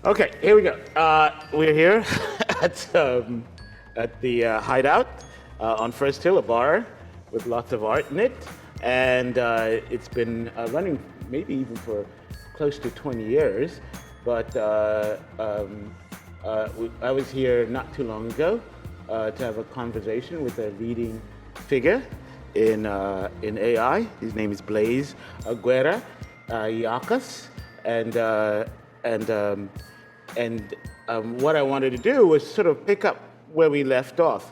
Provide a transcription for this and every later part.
Okay, here we go. We're here at the Hideout on First Hill, a bar with lots of art in it, and it's been running maybe even for close to 20 years. But I was here not too long ago to have a conversation with a leading figure in AI. His name is Blaise Agüera y Arcas, and what I wanted to do was sort of pick up where we left off.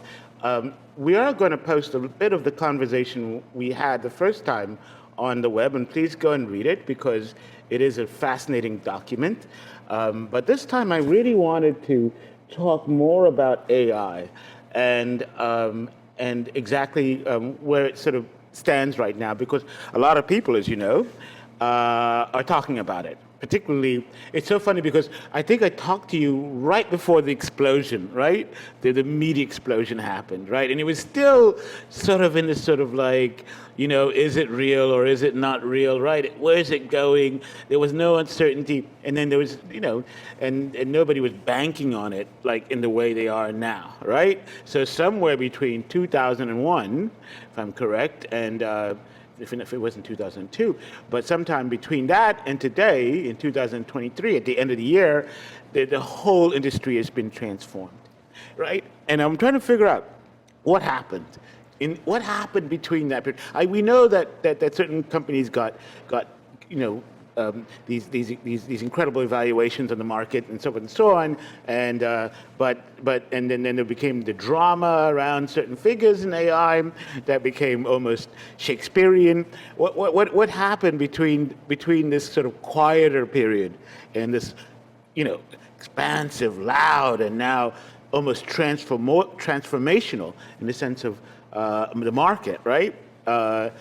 We are going to post a bit of the conversation we had the first time on the web, and please go and read it because it is a fascinating document. But this time I really wanted to talk more about AI and exactly where it sort of stands right now, because a lot of people, as you know, are talking about it. Particularly, it's so funny because I think I talked to you right before the explosion, right? The media explosion happened, right? And it was still sort of in this sort of like, is it real or is it not real, right? Where is it going? There was no uncertainty. And then there was, and nobody was banking on it like in the way they are now, right? So somewhere between 2001, if I'm correct, and if it wasn't 2002, but sometime between that and today, in 2023, at the end of the year, the whole industry has been transformed, right? And I'm trying to figure out what happened. What happened between that period? We know that certain companies got these incredible evaluations on the market and so forth and so on, and then there became the drama around certain figures in AI that became almost Shakespearean. What happened between this sort of quieter period and this expansive, loud, and now almost transformational in the sense of the market, right? A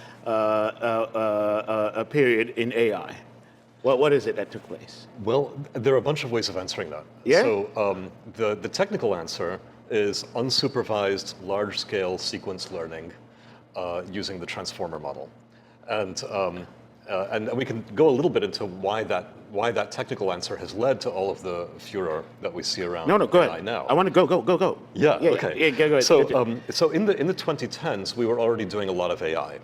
period in AI. What is it that took place? Well, there are a bunch of ways of answering that. Yeah? So the technical answer is unsupervised large-scale sequence learning using the transformer model. And we can go a little bit into why that technical answer has led to all of the furor that we see around Go AI ahead. now. I want to go. Yeah, okay. Yeah, go ahead. So in the 2010s, we were already doing a lot of AI,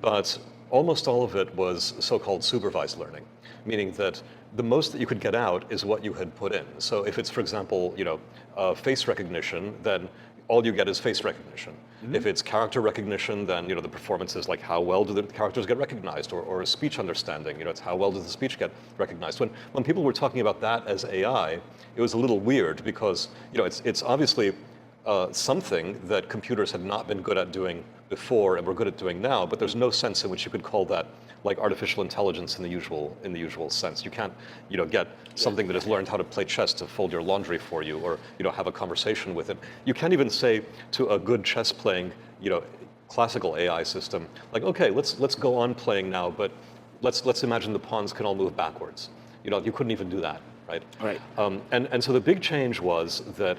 but almost all of it was so-called supervised learning, meaning that the most that you could get out is what you had put in. So if it's, for example, face recognition, then all you get is face recognition. If it's character recognition, then the performance is like how well do the characters get recognized, or speech understanding. It's how well does the speech get recognized. When people were talking about that as AI, it was a little weird because it's obviously something that computers had not been good at doing before and were good at doing now, but there's no sense in which you could call that like artificial intelligence in the usual sense. You can't get something that has learned how to play chess to fold your laundry for you, or have a conversation with it. You can't even say to a good chess playing classical AI system like, okay, let's go on playing now, but let's imagine the pawns can all move backwards. You couldn't even do that, right? Right. And so the big change was that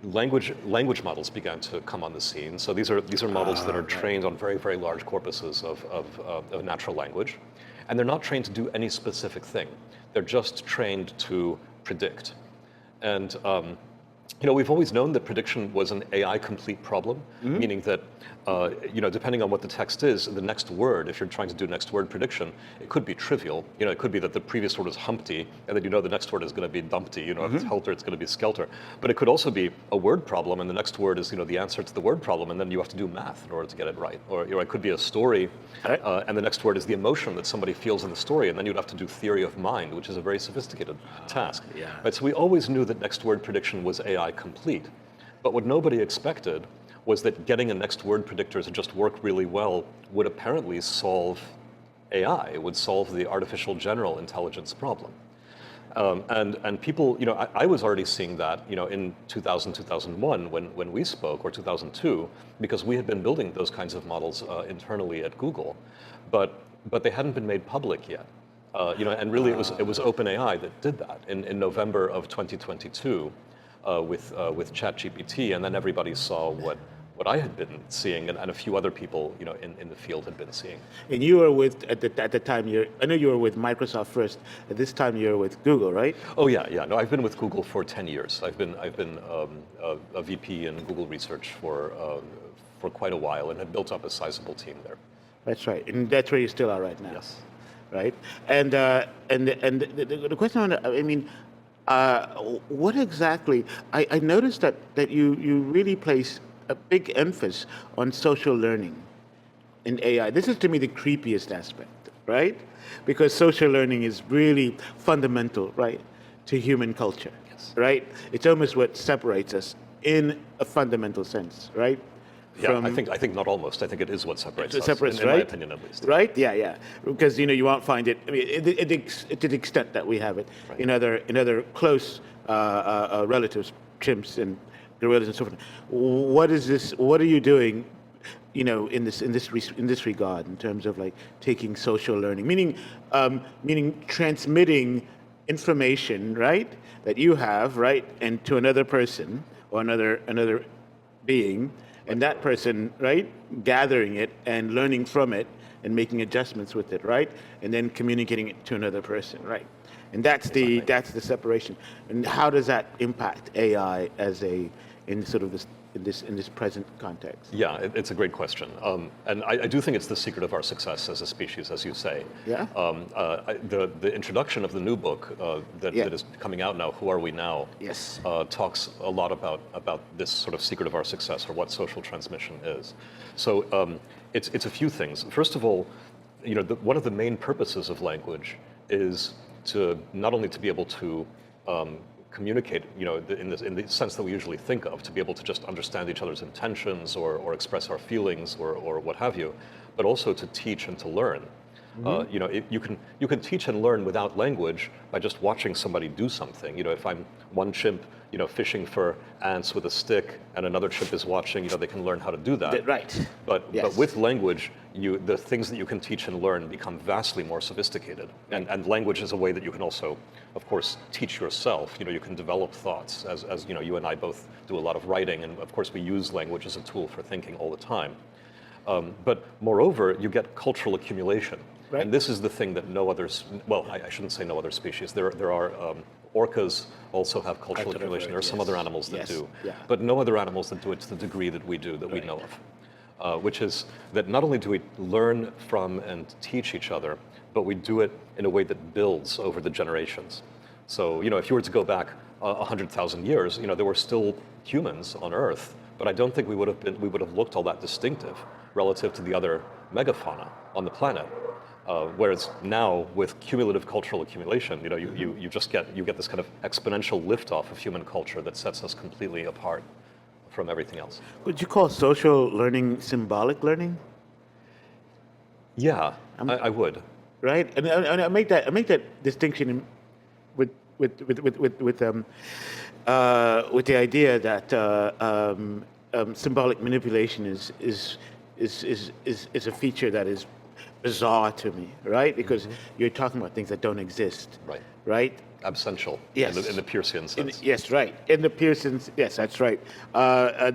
language models began to come on the scene. So these are models that are trained on very, very large corpuses of natural language. And they're not trained to do any specific thing. They're just trained to predict. And we've always known that prediction was an AI complete problem, meaning that depending on what the text is, the next word, if you're trying to do next word prediction, it could be trivial. It could be that the previous word is Humpty, and then the next word is going to be Dumpty. If it's Helter, it's going to be Skelter. But it could also be a word problem, and the next word is the answer to the word problem, and then you have to do math in order to get it right. Or it could be a story, and the next word is the emotion that somebody feels in the story, and then you'd have to do theory of mind, which is a very sophisticated task. Yeah. Right, so we always knew that next word prediction was AI complete. But what nobody expected was that getting a next word predictor to just work really well would apparently solve AI. It would solve the artificial general intelligence problem. And people, I was already seeing that, in 2000, 2001 when we spoke, or 2002, because we had been building those kinds of models internally at Google, but they hadn't been made public yet. And really it was OpenAI that did that in November of 2022 with ChatGPT, and then everybody saw what I had been seeing and a few other people, in the field had been seeing. And you were with, at the time, I know you were with Microsoft first. At this time, you're with Google, right? Oh yeah. No, I've been with Google for 10 years. I've been a VP in Google Research for quite a while and had built up a sizable team there. That's right, and that's where you still are right now. Yes. Right, and the question what exactly? I noticed that you really place a big emphasis on social learning in AI. This is to me the creepiest aspect, right? Because social learning is really fundamental, right, to human culture, Yes. right? It's almost what separates us in a fundamental sense, right? Yeah, I think not almost. I think it is what separates us, in right? my opinion at least. Right? Yeah. Because you won't find it. I mean, to the extent that we have it Right. in other close relatives, chimps and gorillas and so forth. What is this? What are you doing? In this regard, in terms of like taking social learning, meaning transmitting information, right, that you have, right, and to another person or another being. And that person, right, gathering it and learning from it and making adjustments with it, right, and then communicating it to another person, right, and that's the separation. And how does that impact AI in this present context? Yeah, it's a great question, and I do think it's the secret of our success as a species, as you say. Yeah. The introduction of the new book that is coming out now, Who Are We Now? Yes. Talks a lot about this sort of secret of our success, or what social transmission is. So it's a few things. First of all, one of the main purposes of language is to not only to be able to communicate, in the sense that we usually think of, to be able to just understand each other's intentions or express our feelings or what have you, but also to teach and to learn. Mm-hmm. You can teach and learn without language by just watching somebody do something. If I'm one chimp, fishing for ants with a stick, and another chimp is watching, they can learn how to do that. Right. But with language, the things that you can teach and learn become vastly more sophisticated. And language is a way that you can also, of course, teach yourself. You can develop thoughts, as you and I both do a lot of writing, and of course we use language as a tool for thinking all the time. But moreover, you get cultural accumulation. Right. And this is the thing that no others, well, I shouldn't say no other species. There are orcas also have cultural accumulation. There are some other animals that do, but no other animals that do it to the degree that we do, that we know of. Which is that not only do we learn from and teach each other, but we do it in a way that builds over the generations. So, if you were to go back 100,000 years, there were still humans on Earth, but I don't think we would have looked all that distinctive relative to the other megafauna on the planet. Whereas now, with cumulative cultural accumulation, you get this kind of exponential liftoff of human culture that sets us completely apart from everything else. Would you call social learning symbolic learning? Yeah, I would. Right, and I make that distinction with the idea that symbolic manipulation is a feature that is bizarre to me, right? Because you're talking about things that don't exist. Right. Right? Absential. Yes. In the Peircean sense. Yes, right. In the Pearson's, yes, that's right.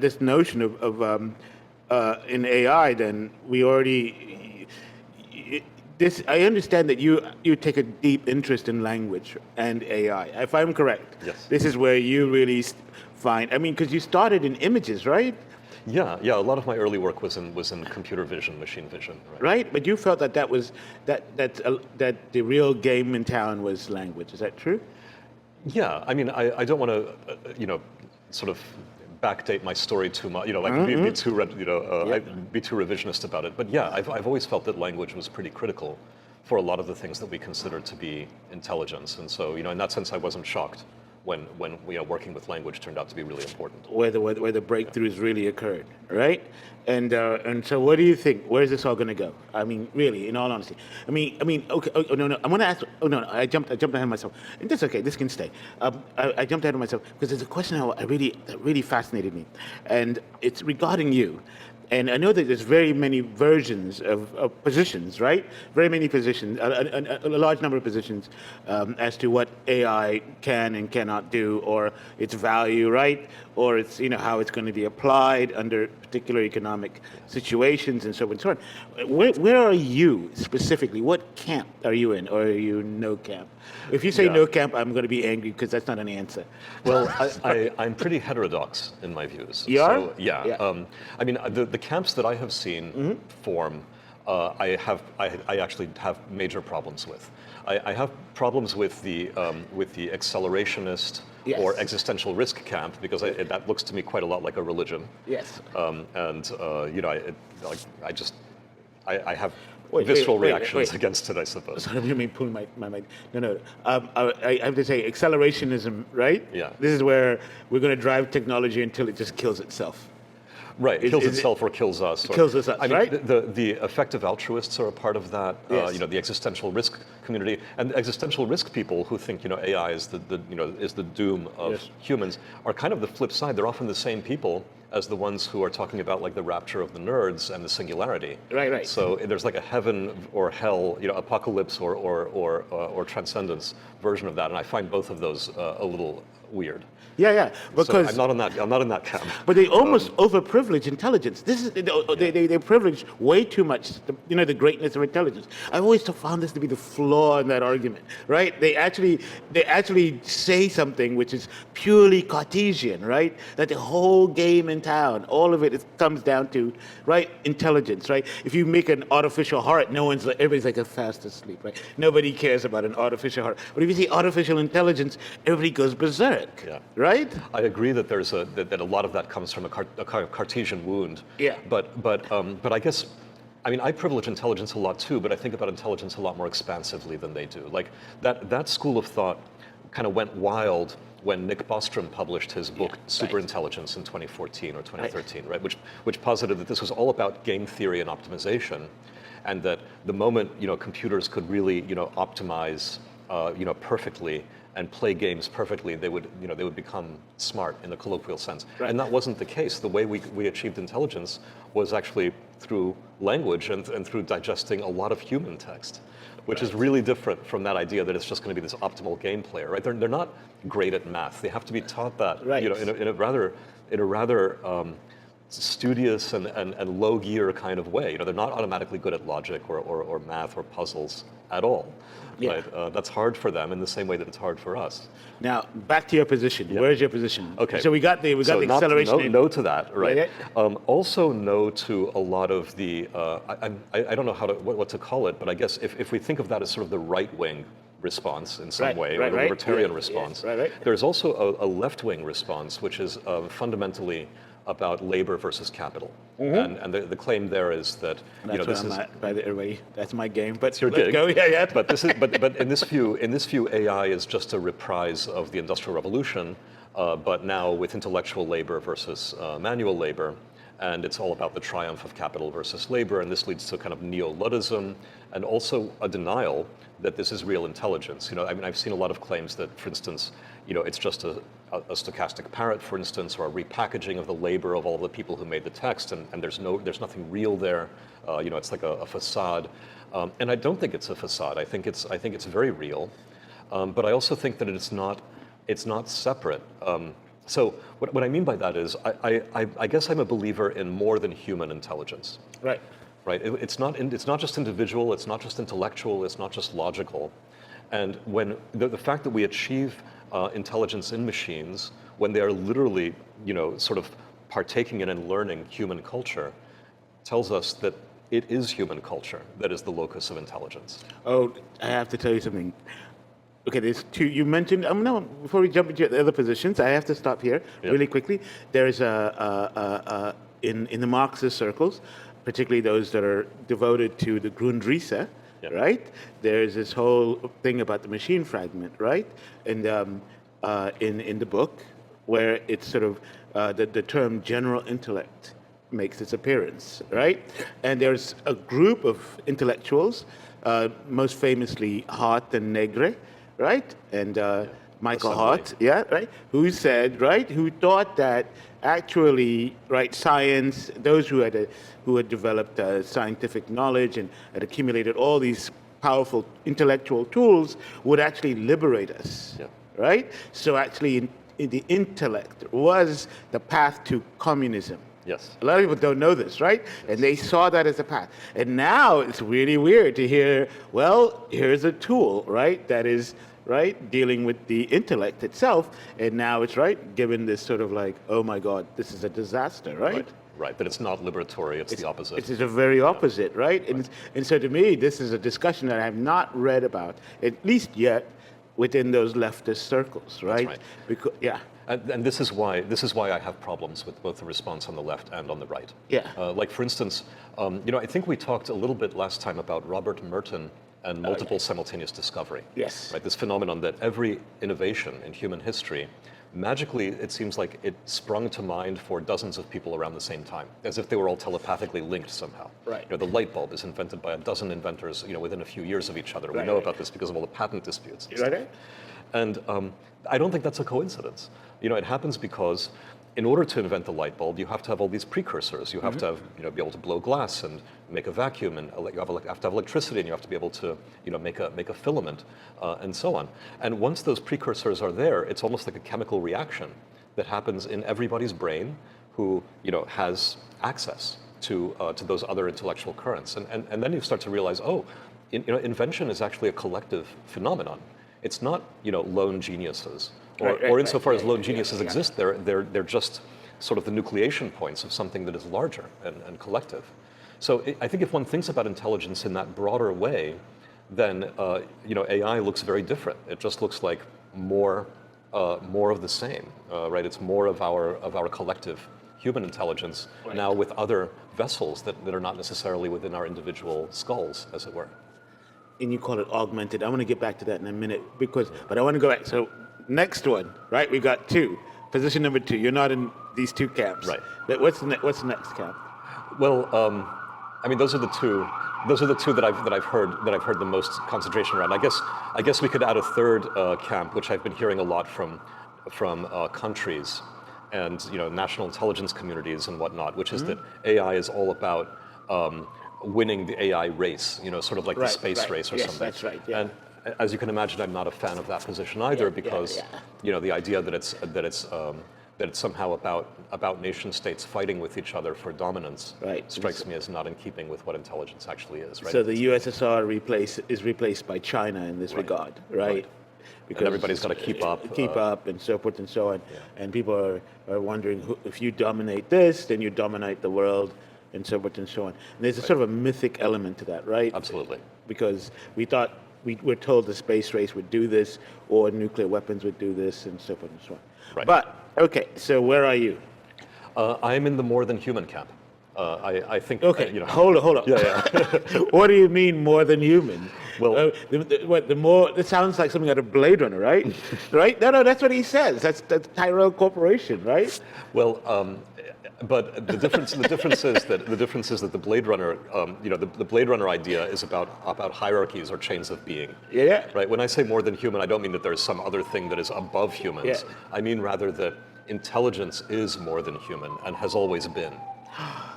This notion of in AI, then we already. I understand that you take a deep interest in language and AI. If I'm correct. Yes. This is where you really find. I mean, because you started in images, right? Yeah. A lot of my early work was in computer vision, machine vision. Right, but you felt that that the real game in town was language. Is that true? Yeah. I mean, I don't want to, sort of backdate my story too much. Be too revisionist about it. But yeah, I've always felt that language was pretty critical for a lot of the things that we consider to be intelligence. And so, in that sense, I wasn't shocked when working with language turned out to be really important. Where the breakthroughs really occurred, right? And so, what do you think? Where is this all going to go? I mean, really, in all honesty. I mean, okay. Oh no, I'm going to ask. Oh no, I jumped ahead of myself. And that's okay. This can stay. I jumped ahead of myself because there's a question that really fascinated me, and it's regarding you. And I know that there's very many versions of positions, right? Very many positions, a large number of positions as to what AI can and cannot do, or its value, right? Or it's, how it's going to be applied under particular economic situations and so on and so on. Where are you specifically? What camp are you in, or are you no camp? If you say Yeah. no camp, I'm going to be angry because that's not an answer. Well, I'm pretty heterodox in my views. You are? So, yeah. Yeah. I mean, the camps that I have seen form, I actually have major problems with. I have problems with the accelerationist Yes. or existential risk camp, because that looks to me quite a lot like a religion. Yes. I have Wait, visceral wait, reactions wait. against it, I suppose. Sorry, let me pull my mic. No. I have to say, accelerationism, right? Yeah. This is where we're going to drive technology until it just kills itself. Right, kills itself or kills us. Kills us, I mean, right? The effective altruists are a part of that. Yes. The existential risk community, and existential risk people who think AI is the doom of Yes. humans are kind of the flip side. They're often the same people as the ones who are talking about like the rapture of the nerds and the singularity. Right. So there's like a heaven or hell, apocalypse or transcendence version of that, and I find both of those a little weird. Yeah. So Because I'm not in that camp. but they almost overprivilege intelligence. This is they privilege way too much. The greatness of intelligence. I've always found this to be the flaw in that argument. Right? They actually say something which is purely Cartesian. Right? That the whole game in town, all of it comes down to intelligence. Right? If you make an artificial heart, everybody's like fast asleep. Right? Nobody cares about an artificial heart. But if you see artificial intelligence, everybody goes berserk. Yeah. Right? I agree that there's that a lot of that comes from a kind of Cartesian wound. Yeah. But I guess, I mean, I privilege intelligence a lot too, but I think about intelligence a lot more expansively than they do. Like that school of thought kind of went wild when Nick Bostrom published his book Superintelligence in 2014 or 2013, right? Which posited that this was all about game theory and optimization, and that the moment computers could really optimize perfectly and play games perfectly, they would become smart in the colloquial sense. Right. And that wasn't the case. The way we achieved intelligence was actually through language and through digesting a lot of human text, which is really different from that idea that it's just going to be this optimal game player, right? They're not great at math. They have to be taught that, Right. in a rather studious and low gear kind of way. They're not automatically good at logic or math or puzzles at all. Yeah. Right? That's hard for them in the same way that it's hard for us. Now, back to your position. Yeah. Where's your position? Okay. So we got the acceleration. No to that, right? Yeah. Also, no to a lot of the. I don't know what to call it, but I guess if we think of that as sort of the right wing response in some way, or the libertarian response, Right. there's also a left wing response, which is fundamentally about labor versus capital, and the claim there is that That's by the way, that's my game. But it's your let's gig. go. Yeah. But this is but in this view, AI is just a reprise of the Industrial Revolution, but now with intellectual labor versus manual labor, and it's all about the triumph of capital versus labor, and this leads to kind of neo-Luddism, and also a denial that this is real intelligence. I mean, I've seen a lot of claims that, for instance, it's just a stochastic parrot, for instance, or a repackaging of the labor of all the people who made the text, and there's nothing real there. It's like a facade, and I don't think it's a facade. I think it's very real, but I also think that it's not separate. So what I mean by that is, I guess I'm a believer in more than human intelligence. Right. Right. It's not just individual. It's not just intellectual. It's not just logical. And when the fact that we achieve intelligence in machines, when they are literally, sort of partaking in and learning human culture, tells us that it is human culture that is the locus of intelligence. Oh, I have to tell you something. Okay, there's two. You mentioned. No, before we jump into the other positions, I have to stop here really quickly. There's in the Marxist circles, particularly those that are devoted to the Grundrisse, right? There's this whole thing about the machine fragment, right? And in the book, where it's sort of the term general intellect makes its appearance, right? And there's a group of intellectuals, most famously Hart and Negre, right? And Michael assembly. Hart, yeah, right, who said, right, who thought that actually, right, science, those who had developed scientific knowledge and had accumulated all these powerful intellectual tools would actually liberate us, Yeah. right? So actually, in the intellect was the path to communism. Yes. A lot of people don't know this, right? And they saw that as a path. And now it's really weird to hear, well, here's a tool, right, that is, right, dealing with the intellect itself. And now it's, right, given this sort of like, oh my God, this is a disaster, right? Right. Right. That it's not liberatory, it's the opposite. It's the very opposite, right? And so to me, this is a discussion that I have not read about, at least yet, within those leftist circles, right? right. Because, yeah. And this is why I have problems with both the response on the left and on the right. Yeah. Like for instance, I think we talked a little bit last time about Robert Merton and multiple simultaneous discovery. Yes. Right. This phenomenon that every innovation in human history, magically, it seems like it sprung to mind for dozens of people around the same time, as if they were all telepathically linked somehow. Right. The light bulb is invented by a dozen inventors, within a few years of each other. We Right, know right. about this because of all the patent disputes. And Right, stuff. right. And I don't think that's a coincidence. It happens because in order to invent the light bulb, you have to have all these precursors. You have to have, be able to blow glass and make a vacuum, and you have to have electricity, and you have to be able to, make a filament, and so on. And once those precursors are there, it's almost like a chemical reaction that happens in everybody's brain who, has access to those other intellectual currents. And then you start to realize, invention is actually a collective phenomenon. It's not, lone geniuses. Or insofar as lone geniuses exist, they're just sort of the nucleation points of something that is larger and collective. So I think if one thinks about intelligence in that broader way, then AI looks very different. It just looks like more of the same, right? It's more of our collective human intelligence now with other vessels that are not necessarily within our individual skulls, as it were. And you call it augmented. I want to get back to that in a minute, but I want to go back. So next one, right? We got two. Position number 2. You're not in these two camps. Right. But what's the next camp? Well, those are the two. Those are the two that I've heard the most concentration around. I guess we could add a third camp, which I've been hearing a lot from countries and national intelligence communities and whatnot, which is that AI is all about winning the AI race, sort of like the space race or yes, something. That's right. Yeah. And as you can imagine, I'm not a fan of that position either, because the idea that it's somehow about nation states fighting with each other for dominance strikes me as not in keeping with what intelligence actually is. Right? So the USSR is replaced by China in this regard, right? Because everybody's got to keep up, and so forth and so on. Yeah. And people are wondering, if you dominate this, then you dominate the world, and so forth and so on. And there's a sort of a mythic element to that, right? Absolutely. Because we thought, we were told the space race would do this, or nuclear weapons would do this, and so forth and so on. Right. But, okay, so where are you? I'm in the more than human camp. I think. Okay, hold on. Yeah. What do you mean more than human? Well, the more, it sounds like something out of Blade Runner, right? Right? No, that's what he says. That's Tyrell Corporation, right? Well, but the difference is that the Blade Runner, the Blade Runner idea is about hierarchies or chains of being. Yeah. Right. When I say more than human, I don't mean that there's some other thing that is above humans. Yeah. I mean rather that intelligence is more than human and has always been.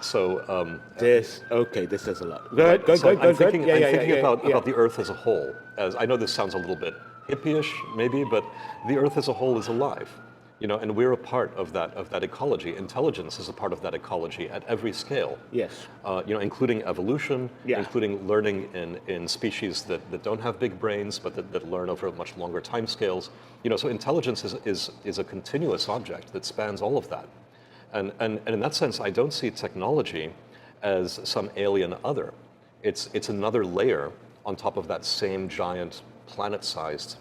So this says a lot. Go ahead. I'm thinking about the Earth as a whole. As I know, this sounds a little bit hippie-ish, maybe, but the Earth as a whole is alive. And we're a part of that ecology. Intelligence is a part of that ecology at every scale. Yes. Including evolution, including learning in species that don't have big brains, but that learn over much longer time scales. So intelligence is a continuous object that spans all of that. And in that sense, I don't see technology as some alien other. It's another layer on top of that same giant planet-sized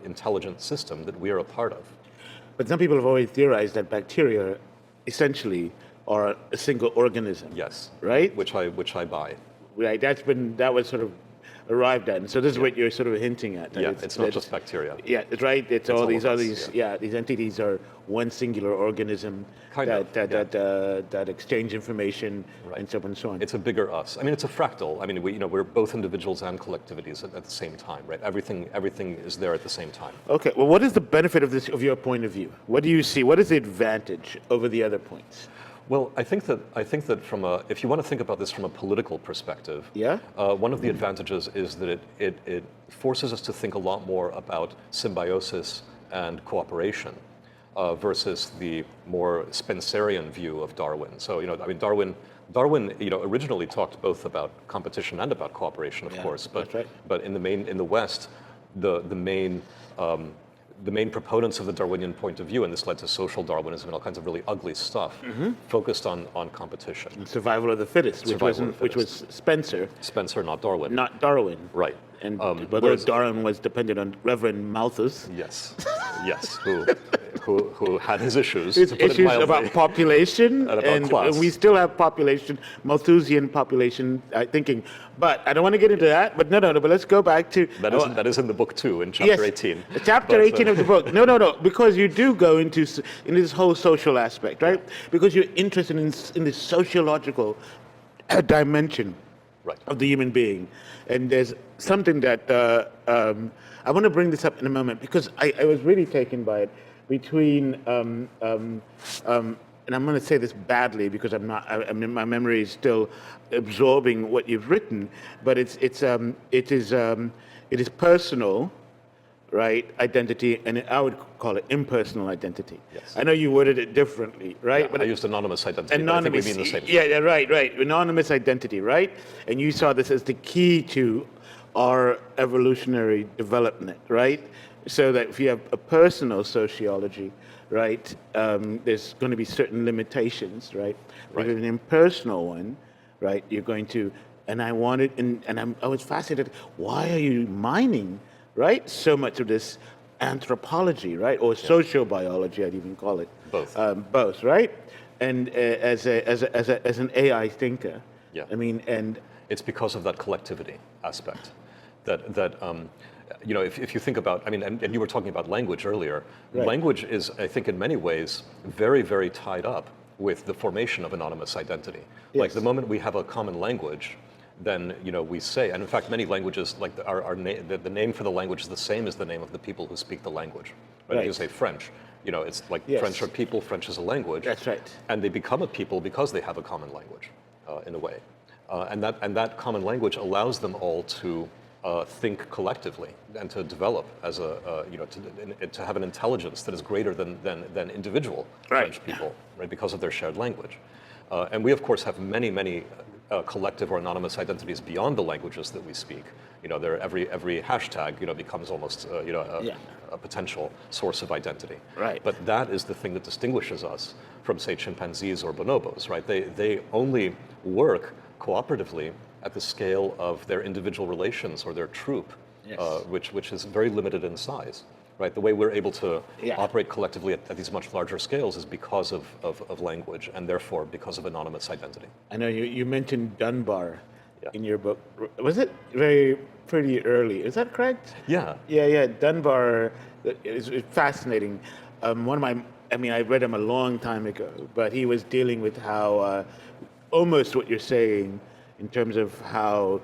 intelligent system that we are a part of. But some people have always theorized that bacteria essentially are a single organism. Yes. Right? Which I buy. Right. That was sort of arrived at. And so this is what you're sort of hinting at. That Yeah, it's not just bacteria. Yeah, it's right. It's all these of other us, these entities are one singular organism that exchange information and so on and so on. It's a bigger us. I mean, it's a fractal. I mean, we're both individuals and collectivities at the same time, right? Everything is there at the same time. Okay. Well, what is the benefit of this, of your point of view? What do you see? What is the advantage over the other points? Well, I think that if you want to think about this from a political perspective, one of the advantages is that it forces us to think a lot more about symbiosis and cooperation versus the more Spencerian view of Darwin. So, I mean, Darwin, originally talked both about competition and about cooperation, of course. But that's right. But in the West, the main proponents of the Darwinian point of view, and this led to social Darwinism and all kinds of really ugly stuff, focused on competition. And survival of the fittest, which was Spencer. Spencer, not Darwin. Not Darwin. Right. And whether Darwin was dependent on Reverend Malthus. Yes, yes, who had his issues. His issues about population, and about class. We still have population, Malthusian population thinking. But I don't want to get into that. But no. But let's go back to that is in the book too, in chapter 18. Chapter 18 of the book. No, because you do go into this whole social aspect, right? Because you're interested in this sociological dimension of the human being. And there's something that I want to bring this up in a moment because I was really taken by it between and I'm going to say this badly because I'm not. I mean, my memory is still absorbing what you've written, but it is personal, right? Identity, and I would call it impersonal identity. Yes. I know you worded it differently, right? Yeah, but I used anonymous identity. Anonymous, but I think we mean the same thing. Yeah, right. Anonymous identity, right? And you saw this as the key to our evolutionary development, right? So that if you have a personal sociology, right, there's going to be certain limitations, right? But an impersonal one, right, you're going to, and I wanted, and I was fascinated, why are you mining, right, so much of this anthropology, right, or sociobiology, I'd even call it. Both, right? And as an AI thinker, I mean, and it's because of that collectivity aspect that if you think about, I mean, and you were talking about language earlier. Right. Language is, I think, in many ways, very, very tied up with the formation of anonymous identity. Yes. Like the moment we have a common language, then we say, and in fact, many languages, like the name for the language is the same as the name of the people who speak the language. Right? If you say French, it's like French are people, French is a language. That's right. And they become a people because they have a common language, in a way, and that common language allows them all to think collectively and to develop as to have an intelligence that is greater than individual French people, right? Because of their shared language. And we, of course, have many collective or anonymous identities beyond the languages that we speak. Every hashtag, becomes almost, a potential source of identity. Right. But that is the thing that distinguishes us from, say, chimpanzees or bonobos, right? They only work cooperatively at the scale of their individual relations or their troop, which is very limited in size. Right, the way we're able to operate collectively at these much larger scales is because of language, and therefore because of anonymous identity. I know you mentioned Dunbar in your book. Was it pretty early? Is that correct? Yeah. Yeah. Dunbar is fascinating. I read him a long time ago, but he was dealing with how almost what you're saying in terms of how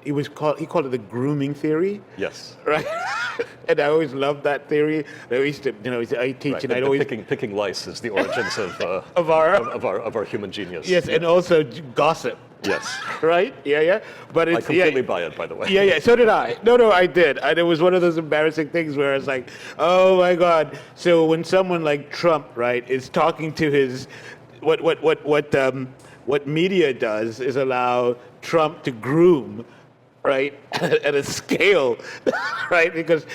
he called it the grooming theory. Yes. Right. And I always loved that theory. I used to, I teach, and I'd always picking lice is the origins of our human genius. Yes, and also gossip. Yes. Right. Yeah. But it's, I completely buy it, by the way. Yeah. So did I. No, I did. And it was one of those embarrassing things where it's like, oh my God. So when someone like Trump, right, is talking to his, what media does is allow Trump to groom, right, at a scale, right, because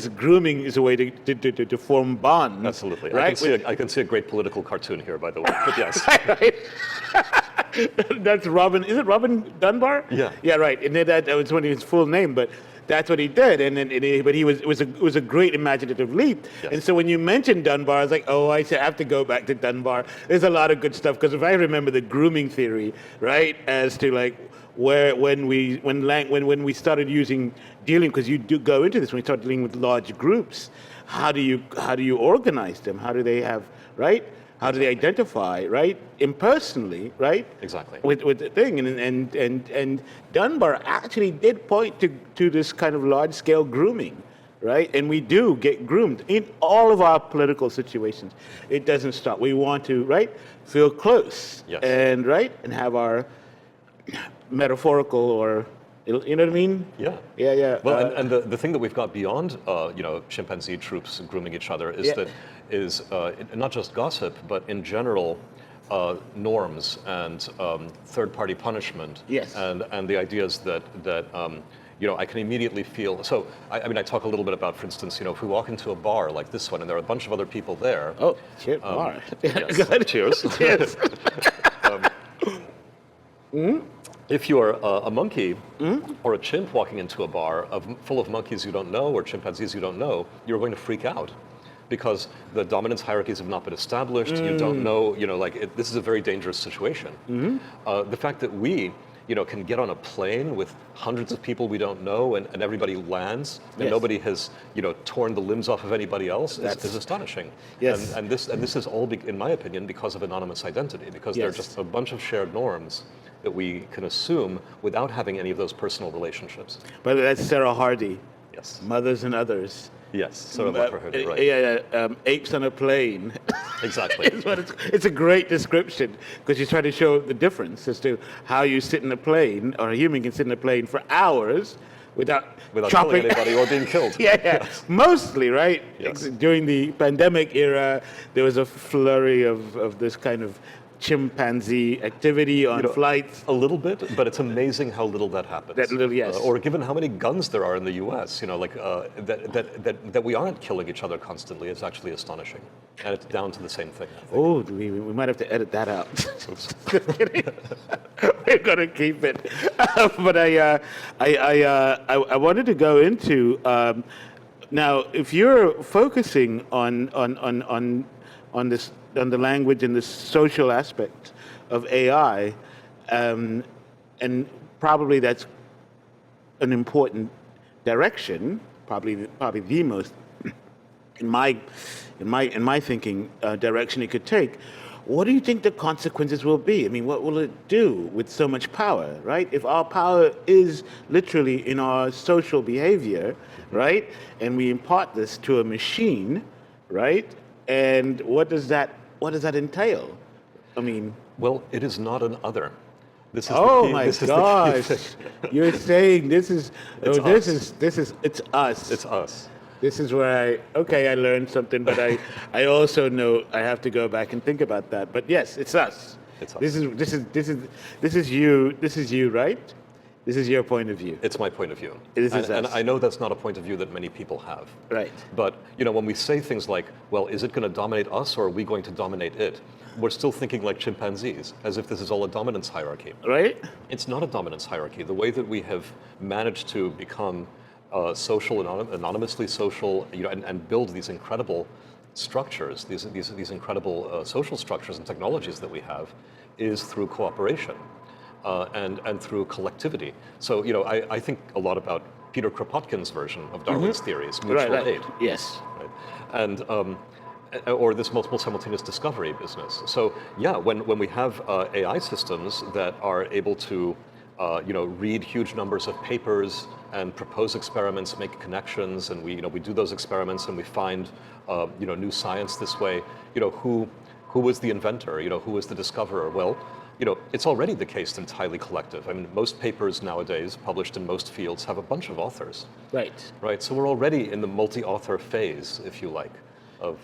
grooming is a way to form bonds. Absolutely. Right? I can see a great political cartoon here, by the way. But yes. Right. That's Robin. Is it Robin Dunbar? Yeah. Yeah, right. And that was one of his full name. But that's what he did. But it was a great imaginative leap. Yes. And so when you mentioned Dunbar, I was like, oh, I have to go back to Dunbar. There's a lot of good stuff, because if I remember the grooming theory, right, as to like when we started dealing, because you do go into this when we start dealing with large groups, how do you organize them? How do they have, right? How do they identify, right? Impersonally, right? Exactly. With the thing, and Dunbar actually did point to this kind of large scale grooming, right? And we do get groomed in all of our political situations. It doesn't stop. We want to, right, feel close, Yes. and have our metaphorical, or you know what I mean? Yeah. Yeah. Well, and the thing that we've got beyond, chimpanzee troops grooming each other is not just gossip, but in general, norms and third-party punishment. Yes. And the ideas that I can immediately feel. So I talk a little bit about, for instance, if we walk into a bar like this one and there are a bunch of other people there. Oh, shit, bar. Yes. Cheers. Cheers. If you're a monkey or a chimp walking into a bar full of monkeys you don't know or chimpanzees you don't know, you're going to freak out, because the dominance hierarchies have not been established. You don't know, this is a very dangerous situation. The fact that we, can get on a plane with hundreds of people we don't know, and everybody lands, and Yes. nobody has, torn the limbs off of anybody else is astonishing. Yes. And this is all, in my opinion, because of anonymous identity, because there are Yes. just a bunch of shared norms that we can assume without having any of those personal relationships. But that's Sarah Hardy, Yes. Mothers and Others. Yes. So I've never heard it, right. Yeah, apes on a plane. Exactly. It's a great description, because you try to show the difference as to how you sit in a plane, or a human can sit in a plane for hours without chopping killing anybody or being killed. Yeah. Yes. Mostly, right? Yes. During the pandemic era, there was a flurry of this kind of chimpanzee activity on flights. A little bit, but it's amazing how little that happens. That little, yes. Or given how many guns there are in the U.S., that we aren't killing each other constantly is actually astonishing, and it's down to the same thing. I think. Oh, we might have to edit that out. Just kidding. We're gonna keep it. But I wanted to go into now. If you're focusing on this, on the language and the social aspect of AI, and probably that's an important direction, probably the most, in my thinking, direction it could take. What do you think the consequences will be? I mean, what will it do with so much power, right? If our power is literally in our social behavior, right, and we impart this to a machine, right, and what does that entail? I mean, Well, it is not an other. This is oh the key, my this is the key gosh! thing. You're saying it's us. It's us. This is where I learned something, but I also know I have to go back and think about that. But yes, it's us. It's us. This is you, right? This is your point of view. It's my point of view. And I know that's not a point of view that many people have. Right. But when we say things like, well, is it going to dominate us or are we going to dominate it? We're still thinking like chimpanzees, as if this is all a dominance hierarchy. Right? It's not a dominance hierarchy. The way that we have managed to become social, anonymously social, and build these incredible structures, these incredible social structures and technologies that we have, is through cooperation. And through collectivity. So, I think a lot about Peter Kropotkin's version of Darwin's theories, mutual aid. Yes. Right? And or this multiple simultaneous discovery business. So, yeah, when we have AI systems that are able to, read huge numbers of papers and propose experiments, make connections, and we do those experiments and we find, new science this way. Who was the inventor? Who was the discoverer? Well, it's already the case that it's highly collective. I mean, most papers nowadays published in most fields have a bunch of authors. Right. Right. So we're already in the multi-author phase, if you like, of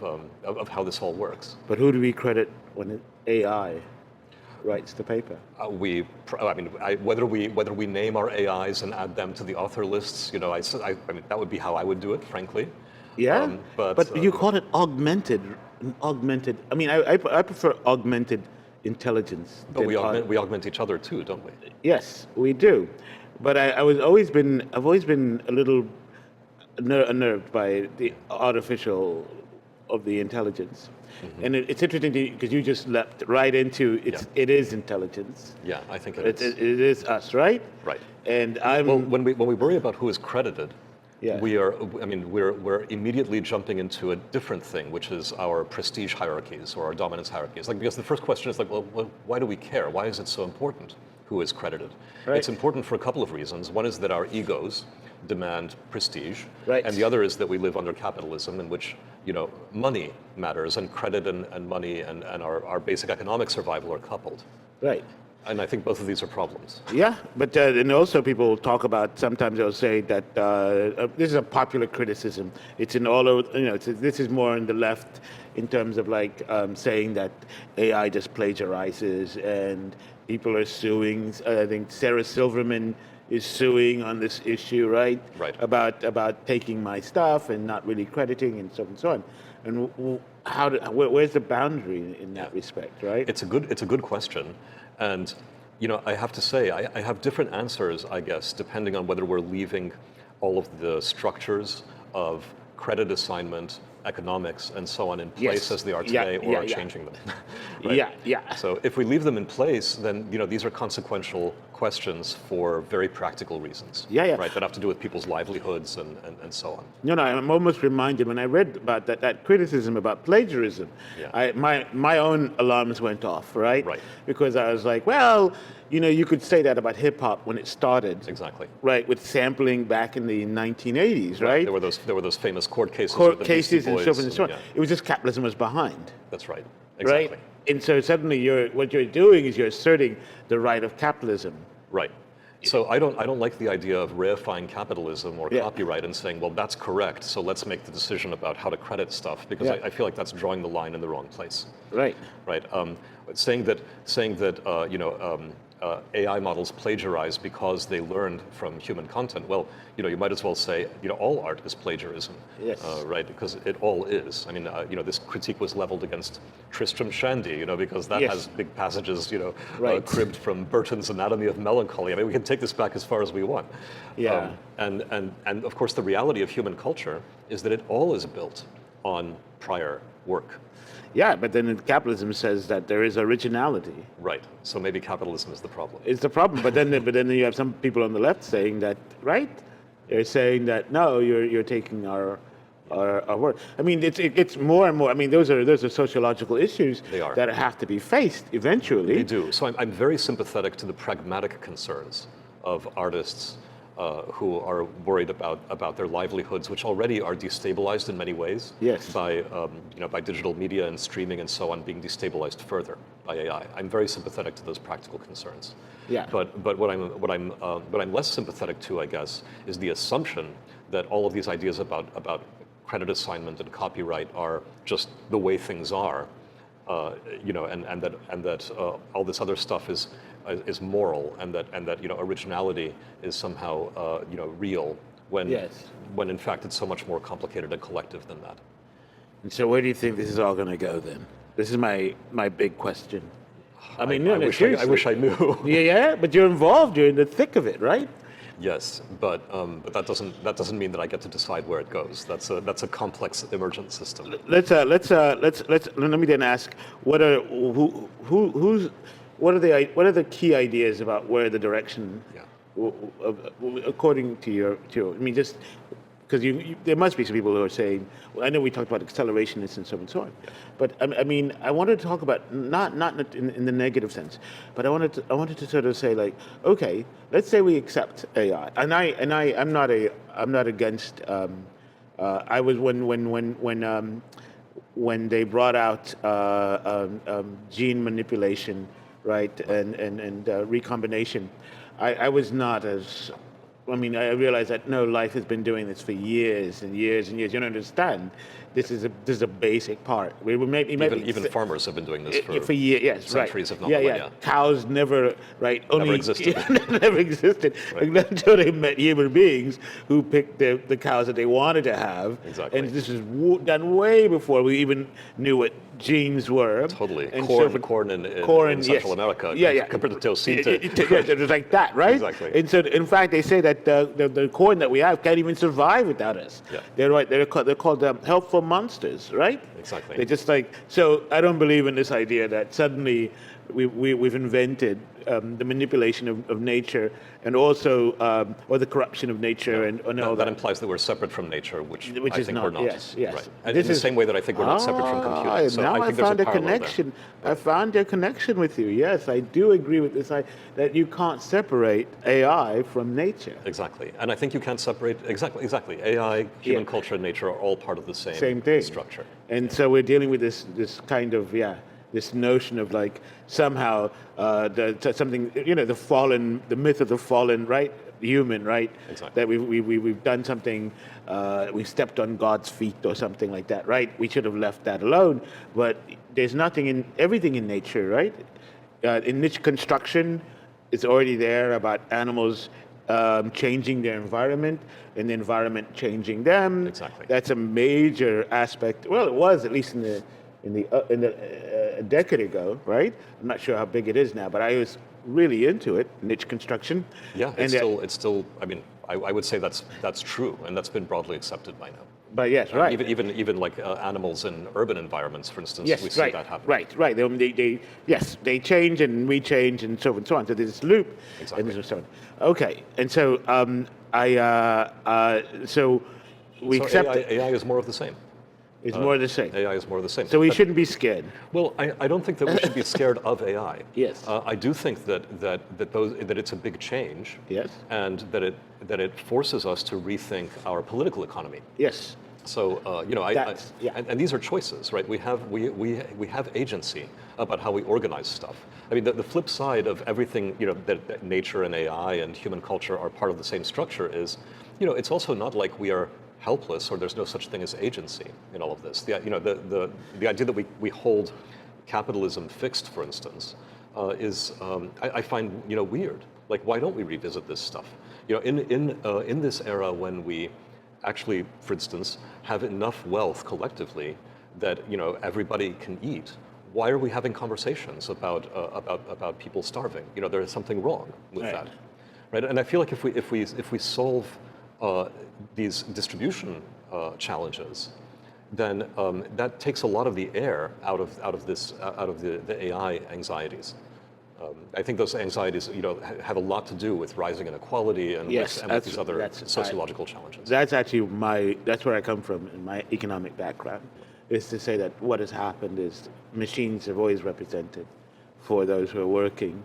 how this all works. But who do we credit when AI writes the paper? Whether we name our AIs and add them to the author lists, that would be how I would do it, frankly. Yeah. But you call it augmented. I mean, I prefer augmented intelligence. But we augment each other too, don't we? Yes, we do. But I've always been a little unnerved by the artificial of the intelligence. And it's interesting because you just leapt right into it is intelligence. Yeah, I think it is. It is us, right? Right. And I'm Well, when we worry about who is credited, Yeah. we're immediately jumping into a different thing, which is our prestige hierarchies or our dominance hierarchies. Like, because the first question is like, well, why do we care? Why is it so important who is credited? Right. It's important for a couple of reasons. One is that our egos demand prestige, Right. and the other is that we live under capitalism, in which money matters, and credit and money and our basic economic survival are coupled. right. And I think both of these are problems. Yeah, but and also people talk about, sometimes they'll say that this is a popular criticism. It's in all over, this is more on the left in terms of like saying that AI just plagiarizes, and people are suing. I think Sarah Silverman is suing on this issue, right? Right. About taking my stuff and not really crediting and so on and so on. And where's the boundary in that respect, right? It's a good question, and I have to say I have different answers, I guess, depending on whether we're leaving all of the structures of credit assignment, economics, and so on in place Yes. as they are Yeah, today, or yeah, are yeah. changing them. Right? Yeah. So if we leave them in place, then these are consequential questions for very practical reasons. Yeah. Right, that have to do with people's livelihoods and so on. No, I'm almost reminded when I read about that criticism about plagiarism, Yeah. my own alarms went off, right? Right. Because I was like, well, you could say that about hip hop when it started, Exactly. right? With sampling back in the 1980s, right? There were those famous court cases. Court with the Beastie cases and so Boys forth and so on. yeah. It was just capitalism was behind, That's right. Exactly. right? And so suddenly what you're doing is you're asserting the right of capitalism. Right. So I don't like the idea of reifying capitalism or Yeah. copyright and saying, well, that's correct, so let's make the decision about how to credit stuff, because Yeah. I feel like that's drawing the line in the wrong place. Right. Right. Saying that AI models plagiarize because they learned from human content. Well, you might as well say, all art is plagiarism. Yes. Right, because it all is. I mean, this critique was leveled against Tristram Shandy, because that Yes. has big passages, Right. cribbed from Burton's Anatomy of Melancholy. I mean, we can take this back as far as we want. Yeah. And of course, the reality of human culture is that it all is built on prior work. Yeah, but then capitalism says that there is originality. Right. So maybe capitalism is the problem. It's the problem. But then you have some people on the left saying that, right? They're saying that no, you're taking our work. I mean, it's more and more. I mean, those are sociological issues They are. that have to be faced eventually. They do. So I'm very sympathetic to the pragmatic concerns of artists who are worried about their livelihoods, which already are destabilized in many ways. Yes. By digital media and streaming and so on being destabilized further by AI. I'm very sympathetic to those practical concerns. Yeah. But what I'm less sympathetic to, I guess, is the assumption that all of these ideas about credit assignment and copyright are just the way things are, and that all this other stuff is moral, and that originality is somehow real, when Yes. when in fact it's so much more complicated and collective than that. And so where do you think this is all going to go then? This is my big question. I mean, I wish I knew. Yeah, but you're involved. You're in the thick of it, right? Yes, but that doesn't mean that I get to decide where it goes. That's a complex emergent system. Let me then ask, what are the key ideas about where the direction, according to your, I mean, just because there must be some people who are saying, well, I know we talked about accelerationists and so on and so on, but I mean, I wanted to talk about not in the negative sense, but I wanted to sort of say like, okay, let's say we accept AI, and I'm not against. I was when they brought out gene manipulation, right, and recombination, I was not as. I mean, I realized that no, life has been doing this for years and years and years. You don't understand. this is a basic part. Even farmers have been doing this for years, yes, centuries, right. if not yeah, millennia. yeah. Cows never, right? Never existed. never existed until they met human beings who picked the cows that they wanted to have. Exactly. And this is done way before we even knew what genes were. Totally. And Corn in Central America. Compared to teosinte. It was like that, right? Exactly. And so, in fact, they say that the corn that we have can't even survive without us. Yeah. They're right. They're called helpful monsters, right? Exactly. They're just like, so I don't believe in this idea that suddenly we've invented the manipulation of nature and also or the corruption of nature and all that implies that we're separate from nature, which I is think not. we're not. Yes, yes. Right. And in the same way that I think we're not separate from computing. So now I think found there's a parallel connection. there. I found a connection with you. Yes, I do agree with this. That you can't separate AI from nature. Exactly. And I think you can't separate exactly. AI, human culture, and nature are all part of the same thing. Structure. And so we're dealing with this kind of this notion of like somehow something, the myth of the fallen, right? Human, right? Exactly. That we've done something, we stepped on God's feet or something like that, right? We should have left that alone. But there's everything in nature, right? In niche construction, it's already there about animals changing their environment and the environment changing them. Exactly. That's a major aspect. Well, it was at least a decade ago, right? I'm not sure how big it is now, but I was really into it, niche construction. Yeah, it's still. I mean, I would say that's true, and that's been broadly accepted by now. But yes, right. Even like animals in urban environments, for instance, yes, we see that happen. Right. They change and we change and so on and so on. So there's this loop. Exactly. And so on. Okay, and so we accept AI is more of the same. It's more the same. AI is more of the same. So we shouldn't be scared. Well, I don't think that we should be scared of AI. Yes. I do think that it's a big change. Yes. And that it forces us to rethink our political economy. Yes. So and these are choices, right? We have agency about how we organize stuff. I mean, the flip side of everything, that nature and AI and human culture are part of the same structure is, it's also not like we are helpless or there's no such thing as agency in all of this. The idea that we hold capitalism fixed, for instance, is I find weird. Like, why don't we revisit this stuff? In this era when we actually, for instance, have enough wealth collectively that everybody can eat, why are we having conversations about people starving? There is something wrong with that, right? And I feel like if we solve these distribution challenges, then that takes a lot of the air out of the AI anxieties. I think those anxieties, have a lot to do with rising inequality and with these other sociological challenges. That's actually that's where I come from in my economic background, is to say that what has happened is machines have always represented, for those who are working,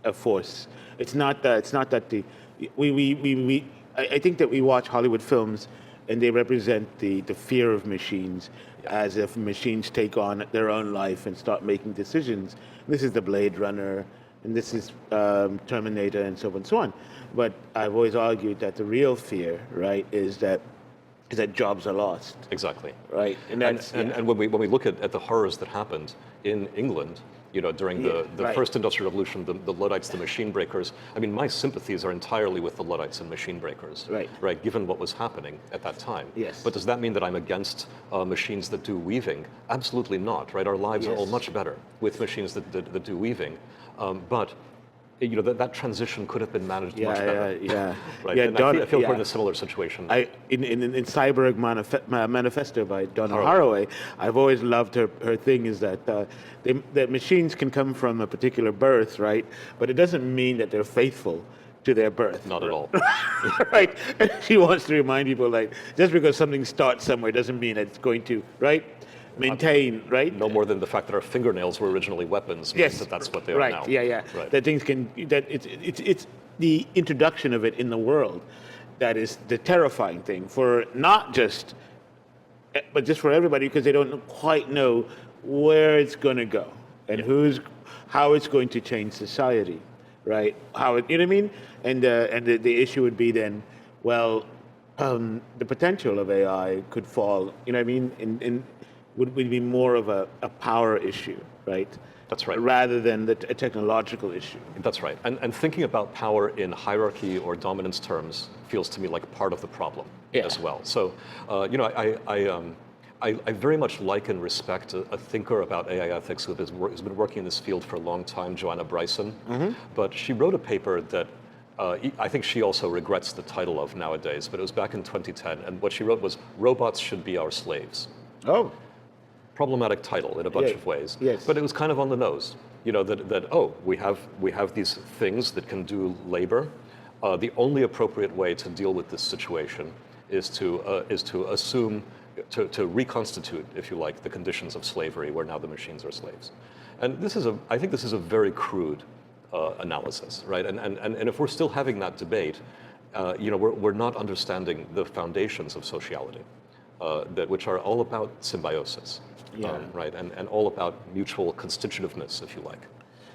a force. It's not that I think that we watch Hollywood films and they represent the fear of machines as if machines take on their own life and start making decisions. This is the Blade Runner, and this is Terminator, and so on and so on. But I've always argued that the real fear, right, is that jobs are lost. Exactly. Right. And when we look at the horrors that happened in England, during the first industrial revolution, the Luddites, the machine breakers. I mean, my sympathies are entirely with the Luddites and machine breakers. Right. Given what was happening at that time. Yes. But does that mean that I'm against machines that do weaving? Absolutely not. Right. Our lives are all much better with machines that do weaving. But that transition could have been managed much better. Right. Yeah, and I feel we're in a similar situation. In Cyborg Manifesto by Donna Haraway, I've always loved her thing is that that machines can come from a particular birth, right? But it doesn't mean that they're faithful to their birth. Not at all. Right. And she wants to remind people, like, just because something starts somewhere doesn't mean that it's going to, right? Maintain, right? No more than the fact that our fingernails were originally weapons means that's what they are now. Right. That things it's the introduction of it in the world that is the terrifying thing for not just, but just for everybody, because they don't quite know where it's going to go and how it's going to change society, right? You know what I mean? And the issue would be then, well, the potential of AI could fall, you know what I mean, would be more of a power issue, right? That's right. Rather than a technological issue. That's right. And thinking about power in hierarchy or dominance terms feels to me like part of the problem as well. So, I very much like and respect a thinker about AI ethics who's been working in this field for a long time, Joanna Bryson. But she wrote a paper that I think she also regrets the title of nowadays, but it was back in 2010. And what she wrote was, "Robots should be our slaves." Oh. Problematic title in a bunch of ways, yes. but it was kind of on the nose. You know, that we have these things that can do labor. The only appropriate way to deal with this situation is to assume to reconstitute, if you like, the conditions of slavery where now the machines are slaves. And I think this is a very crude analysis, right? And if we're still having that debate, we're not understanding the foundations of sociality, which are all about symbiosis. Right, and all about mutual constitutiveness, if you like.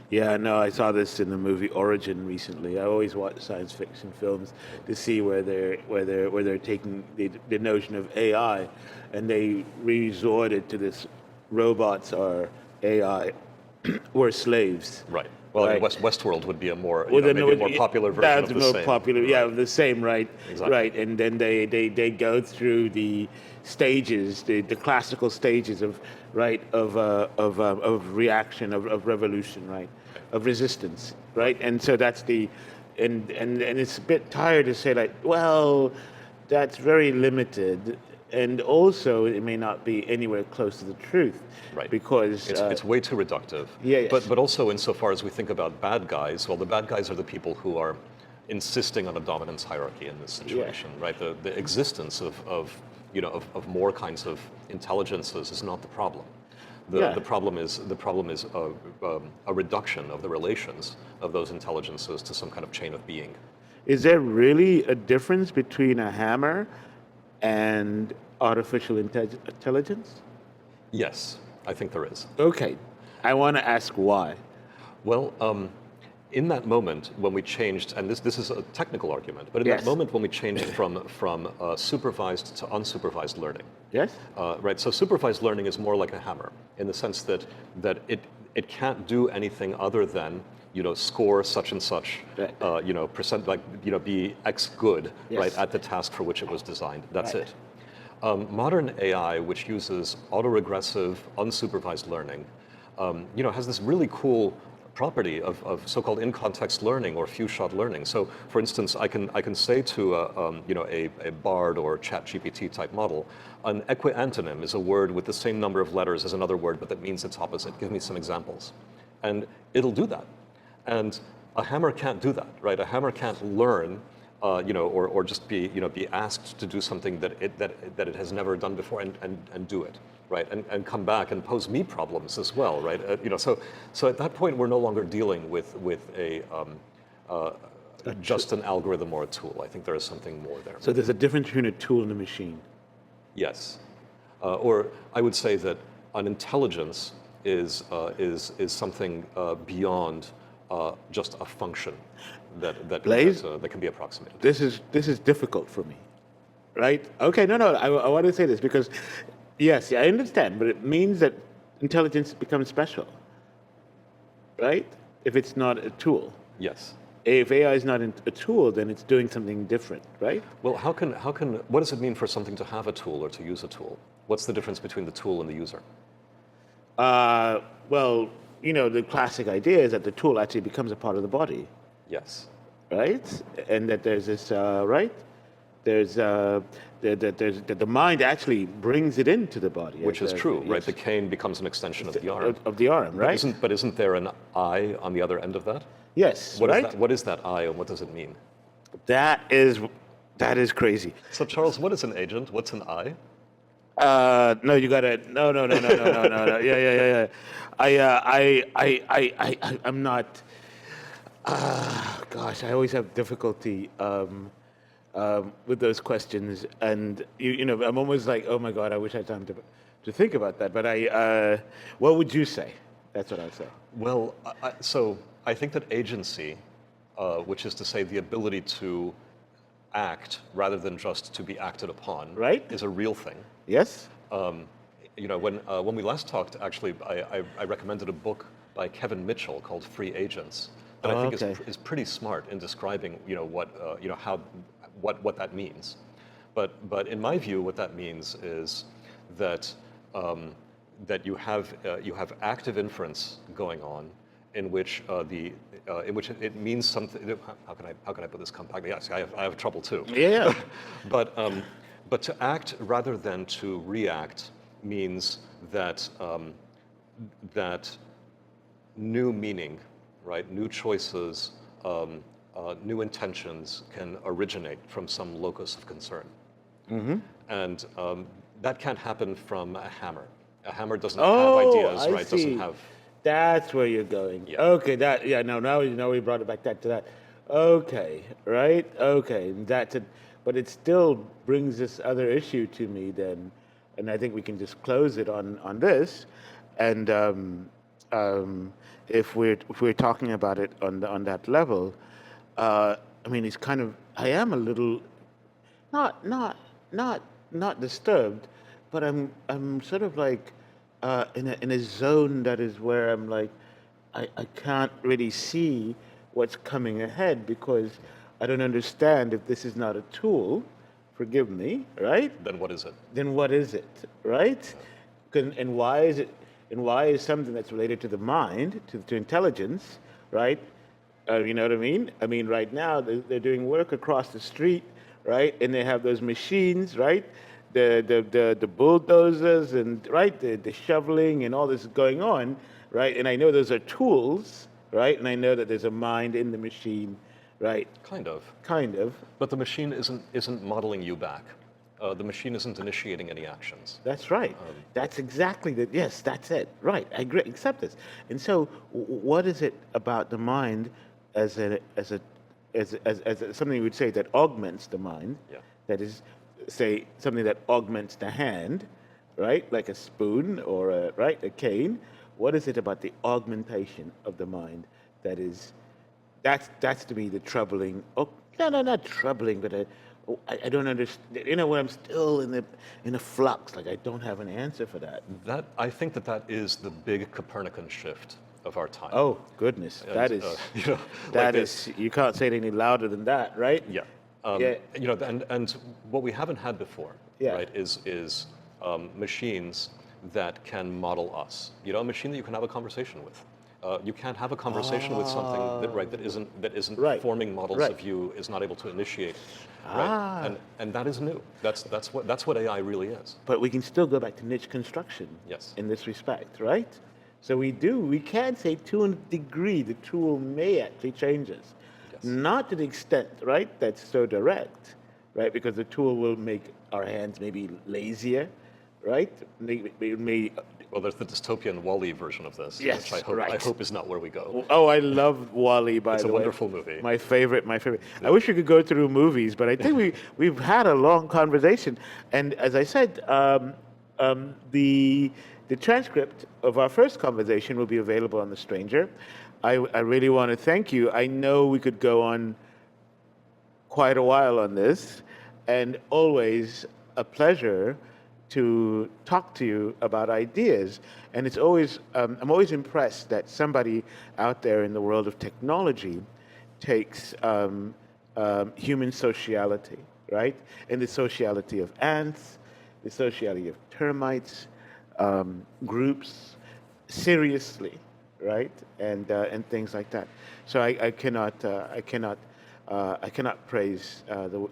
Yeah, no, I saw this in the movie Origin recently. I always watch science fiction films to see where they're taking the notion of AI, and they resorted to this: robots or AI were slaves. Right. Well, right. Westworld would be a more maybe a more popular version of the more same. Popular, right. yeah, the same, right? Exactly. Right, and then they go through the stages, the classical stages of reaction, of revolution, right, of resistance, right, and so that's and it's a bit tired to say like, well, that's very limited. And also, it may not be anywhere close to the truth, right? Because it's way too reductive. Yeah. Yes. But also, insofar as we think about bad guys, well, the bad guys are the people who are insisting on a dominance hierarchy in this situation, right? The existence of more kinds of intelligences is not the problem. The problem is a reduction of the relations of those intelligences to some kind of chain of being. Is there really a difference between a hammer and artificial intelligence? Yes, I think there is. Okay, I want to ask why. Well, in that moment when we changed, and this is a technical argument, but in that moment when we changed from supervised to unsupervised learning. Yes. Right. So supervised learning is more like a hammer in the sense that it can't do anything other than score such and such, percent, be X good, right, at the task for which it was designed. That's it. Modern AI, which uses autoregressive, unsupervised learning, has this really cool property of so-called in-context learning or few-shot learning. So, for instance, I can say to a BARD or ChatGPT type model, an equiantonym is a word with the same number of letters as another word, but that means its opposite. Give me some examples, and it'll do that. And a hammer can't do that, right? A hammer can't learn, or just be asked to do something that it has never done before and do it, right? And come back and pose me problems as well, right? So at that point we're no longer dealing with just an algorithm or a tool. I think there is something more there. So there's a difference between a tool and a machine. Yes, or I would say that an intelligence is something beyond just a function that can be approximated. This is difficult for me, right? Okay, no, I want to say this because, yes, I understand, but it means that intelligence becomes special, right? If it's not a tool. Yes. If AI is not a tool, then it's doing something different, right? Well, what does it mean for something to have a tool or to use a tool? What's the difference between the tool and the user? Well, the classic idea is that the tool actually becomes a part of the body. Yes. Right? And that there's this, right? There's that the mind actually brings it into the body. Which is true, right? The cane becomes an extension of the arm. Of the arm, right? But isn't there an eye on the other end of that? Yes, What is that eye and what does it mean? That is crazy. So Charles, what is an agent? What's an eye? No, you gotta, no. Yeah. I'm not, gosh, I always have difficulty with those questions, and I'm almost like, oh my God, I wish I had time to think about that. But what would you say? That's what I'd say. Well, so I think that agency, which is to say the ability to act rather than just to be acted upon Right. is a real thing. Yes? When we last talked, actually, I recommended a book by Kevin Mitchell called Free Agents that I think Okay. is pretty smart in describing what that means. But in my view, what that means is that that you have active inference going on in which it means something. How can I put this compactly? Yes, I have trouble too. Yeah. But to act rather than to react means that that new meaning, right, new choices, new intentions can originate from some locus of concern. And that can't happen from a hammer. A hammer doesn't have ideas, I right? see. Doesn't have. That's where you're going. Yeah. Okay, now we brought it back to that. Okay, right? Okay, that's it. But it still brings this other issue to me then, and I think we can just close it on this. And if we're talking about it on that level, I mean, it's kind of, I am a little not disturbed, but I'm sort of like in a zone that is where I'm like I can't really see what's coming ahead because I don't understand if this is not a tool. Forgive me, right? Then what is it? Then what is it, right? And why is it? And why is something that's related to the mind, to intelligence, right? You know what I mean? I mean, right now they're doing work across the street, right? And they have those machines, right? The bulldozers and right the shoveling and all this is going on, right? And I know those are tools, right? And I know that there's a mind in the machine, right? Kind of. Kind of. But the machine isn't modeling you back. The machine isn't initiating any actions. That's right. That's exactly the, yes, that's it. Right. I agree. Accept this. And so, what is it about the mind as something you would say that augments the mind? Yeah. That is, say, something that augments the hand, right? Like a spoon or a cane. What is it about the augmentation of the mind that is? That's to me the troubling. Oh, no, not troubling, but I don't understand. You know, when I'm still in a flux, like I don't have an answer for that. I think that is the big Copernican shift of our time. Oh goodness, And, that is like you can't say it any louder than that, right? Yeah. Yeah. And what we haven't had before, Yeah. right, is machines that can model us. You know, a machine that you can have a conversation with. You can't have a conversation with something that isn't Right. forming models Right. of you, is not able to initiate. Right? And that is new. That's what AI really is. But we can still go back to niche construction. Yes. In this respect, right? So we can say to a degree the tool may actually change us. Yes. Not to the extent, right, that's so direct, right? Because the tool will make our hands maybe lazier, right? May Well, there's the dystopian Wall-E version of this, Yes, which I hope is not where we go. Oh, I love Wall-E, by It's the a way. wonderful movie. My favorite. I wish we could go through movies, but I think we've had a long conversation. And as I said, the transcript of our first conversation will be available on The Stranger. I really want to thank you. I know we could go on quite a while on this, and always a pleasure to talk to you about ideas. And it's always, I'm always impressed that somebody out there in the world of technology takes human sociality, right? And the sociality of ants, the sociality of termites, groups, seriously, right? And things like that. So I cannot praise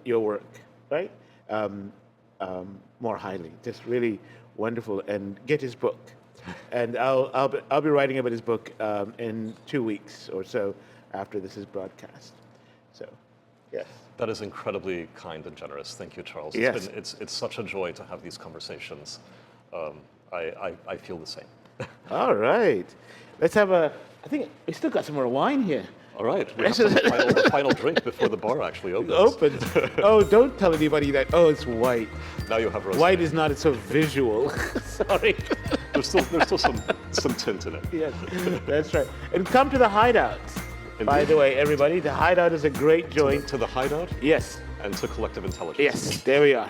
your work, right? More highly. Just really wonderful. And get his book. And I'll be writing about his book in 2 weeks or so after this is broadcast. So, yes. That is incredibly kind and generous. Thank you, Charles. Yes. It's such a joy to have these conversations. I feel the same. All right. Let's have I think we still got some more wine here. All right, we have the final drink before the bar actually opens. Open. Oh, don't tell anybody that. Oh, it's white. Now you have rosé. White is not so visual. Sorry. There's still some tint in it. Yes, that's right. And come to the hideout. By the way, everybody, the Hideout is a great joint. To the hideout Yes, and to collective intelligence. yes, there we are.